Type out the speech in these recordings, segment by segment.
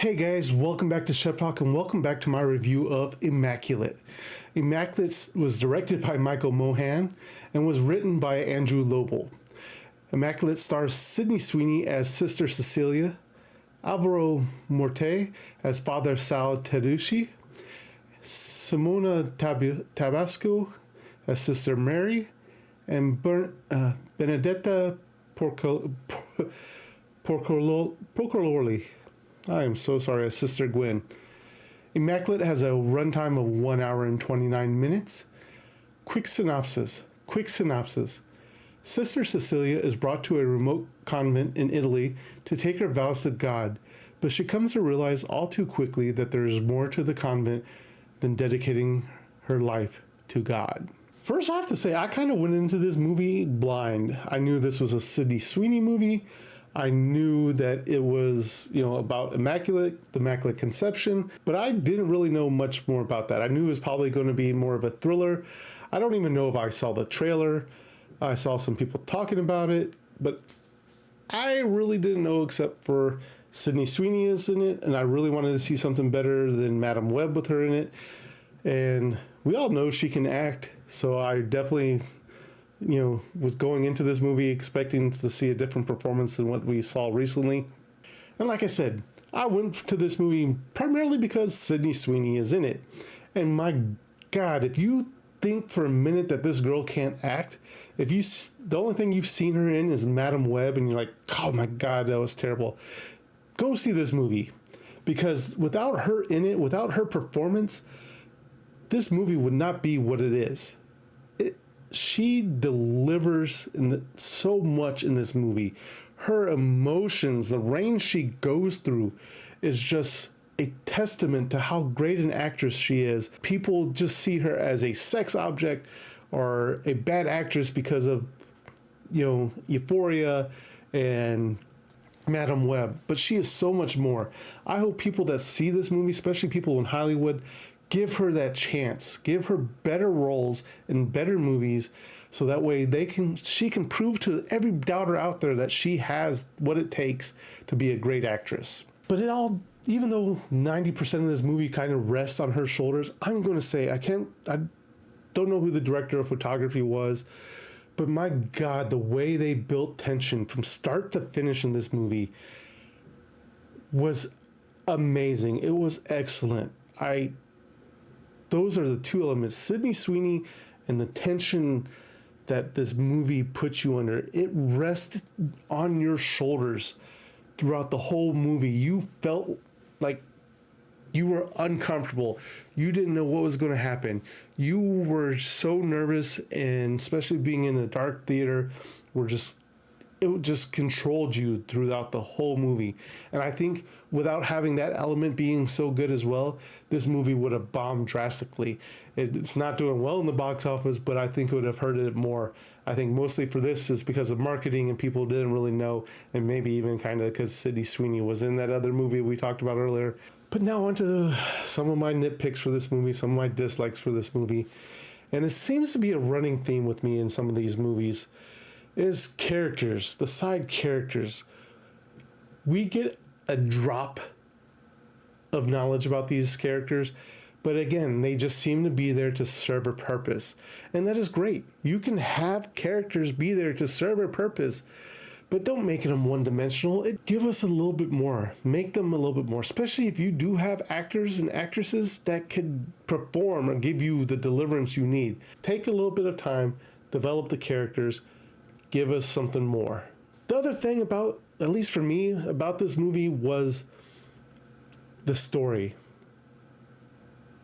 Hey guys, welcome back to Shep Talk and welcome back to my review of Immaculate. Immaculate was directed by Michael Mohan and was written by Andrew Lobel. Immaculate stars Sydney Sweeney as Sister Cecilia, Alvaro Morte as Father Sal Terushi, Simona Tabasco as Sister Mary, and Benedetta Porcolorli. I am so sorry, as Sister Gwen. Immaculate has a runtime of 1 hour and 29 minutes. Quick synopsis. Sister Cecilia is brought to a remote convent in Italy to take her vows to God, but she comes to realize all too quickly that there is more to the convent than dedicating her life to God. First, I have to say, I kind of went into this movie blind. I knew this was a Sydney Sweeney movie. I knew that it was, about the Immaculate Conception, but I didn't really know much more about that. I knew it was probably going to be more of a thriller. I don't even know if I saw the trailer. I saw some people talking about it, but I really didn't know except for Sydney Sweeney is in it, and I really wanted to see something better than Madam Web with her in it. And we all know she can act, so I definitely was going into this movie expecting to see a different performance than what we saw recently. And like I said, I went to this movie primarily because Sydney Sweeney is in it. And my God, if you think for a minute that this girl can't act, the only thing you've seen her in is Madam Web, and you're like, oh my God, that was terrible. Go see this movie, because without her in it, without her performance, this movie would not be what it is. She delivers so much in this movie. Her emotions, the range she goes through is just a testament to how great an actress she is. People just see her as a sex object or a bad actress because of, Euphoria and Madam Web. But she is so much more. I hope people that see this movie, especially people in Hollywood, give her that chance. Give her better roles in better movies, so that way she can prove to every doubter out there that she has what it takes to be a great actress. But even though 90% of this movie kind of rests on her shoulders, I'm going to say I don't know who the director of photography was, but my God, the way they built tension from start to finish in this movie was amazing. It was excellent. Those are the two elements, Sydney Sweeney and the tension that this movie puts you under. It rested on your shoulders throughout the whole movie. You felt like you were uncomfortable. You didn't know what was going to happen. You were so nervous, and especially being in a dark theater, it just controlled you throughout the whole movie. And I think without having that element being so good as well, this movie would have bombed drastically. It's not doing well in the box office, but I think it would have hurt it more. I think mostly for this is because of marketing and people didn't really know, and maybe even kind of because Sydney Sweeney was in that other movie we talked about earlier. But now on to some of my nitpicks for this movie, some of my dislikes for this movie. And it seems to be a running theme with me in some of these movies, is characters, the side characters. We get a drop of knowledge about these characters, but again, they just seem to be there to serve a purpose. And that is great. You can have characters be there to serve a purpose, but don't make them one-dimensional. Give us a little bit more. Make them a little bit more, especially if you do have actors and actresses that could perform or give you the deliverance you need. Take a little bit of time, develop the characters, give us something more. The other thing about, at least for me, about this movie was the story.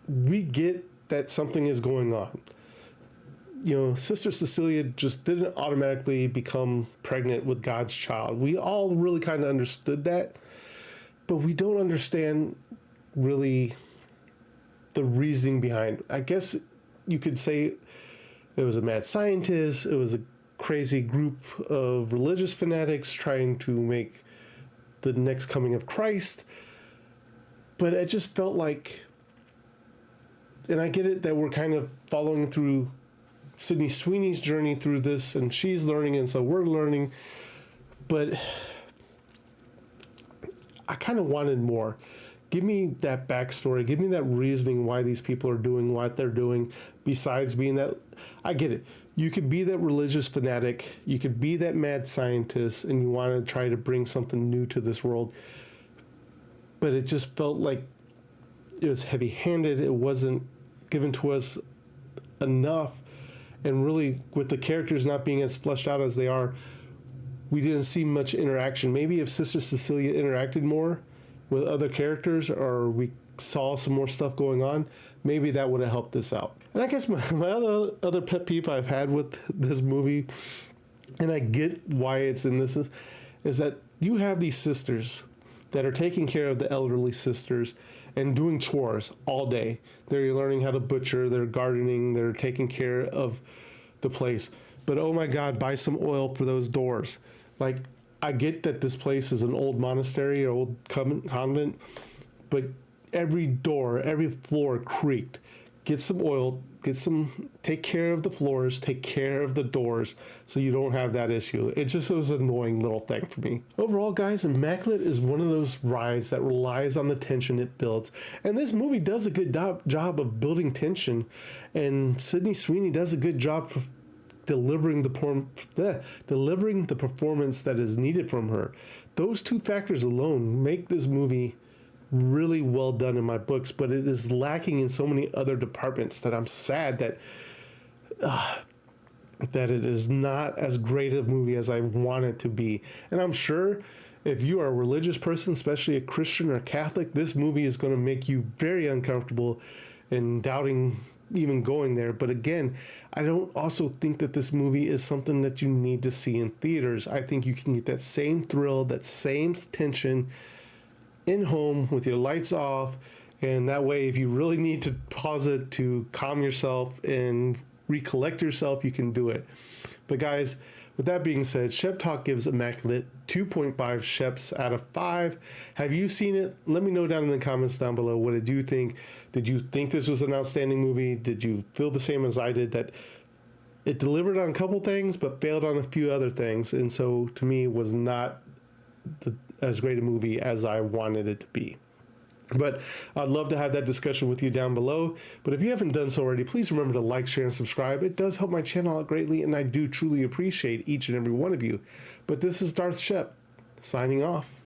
We get that something is going on. Sister Cecilia just didn't automatically become pregnant with God's child. We all really kind of understood that, but we don't understand really the reasoning behind it. I guess you could say it was a mad scientist, it was a crazy group of religious fanatics trying to make the next coming of Christ. But it just felt like, and I get it that we're kind of following through Sydney Sweeney's journey through this, and she's learning, and so we're learning. But I kind of wanted more. Give me that backstory. Give me that reasoning why these people are doing what they're doing, besides being that. I get it. You could be that religious fanatic. You could be that mad scientist, and you want to try to bring something new to this world. But it just felt like it was heavy-handed. It wasn't given to us enough. And really, with the characters not being as fleshed out as they are, we didn't see much interaction. Maybe if Sister Cecilia interacted more with other characters, or we saw some more stuff going on, maybe that would have helped this out. And I guess my other pet peeve I've had with this movie, and I get why it's in this, is that you have these sisters that are taking care of the elderly sisters and doing chores all day. They're learning how to butcher, they're gardening, they're taking care of the place. But oh my God, buy some oil for those doors. Like, I get that this place is an old monastery, or old convent, but every door, every floor creaked. Get some oil, take care of the floors, take care of the doors, so you don't have that issue. It was an annoying little thing for me. Overall, guys, Immaculate is one of those rides that relies on the tension it builds. And this movie does a good job of building tension. And Sydney Sweeney does a good job of delivering the performance that is needed from her. Those two factors alone make this movie really well done in my books, but it is lacking in so many other departments that I'm sad that it is not as great a movie as I want it to be. And I'm sure if you are a religious person, especially a Christian or Catholic, this movie is going to make you very uncomfortable and doubting even going there. But again, I don't also think that this movie is something that you need to see in theaters. I think you can get that same thrill, that same tension in home with your lights off, and that way if you really need to pause it to calm yourself and recollect yourself, you can do it. But guys, with that being said, Shep Talk gives Immaculate 2.5 Sheps out of 5. Have you seen it? Let me know down in the comments down below. What did you think? Did you think this was an outstanding movie? Did you feel the same as I did, that it delivered on a couple things but failed on a few other things, and so to me was not as great a movie as I wanted it to be? But I'd love to have that discussion with you down below. But if you haven't done so already, please remember to like, share, and subscribe. It does help my channel out greatly, and I do truly appreciate each and every one of you. But this is Darth Shep, signing off.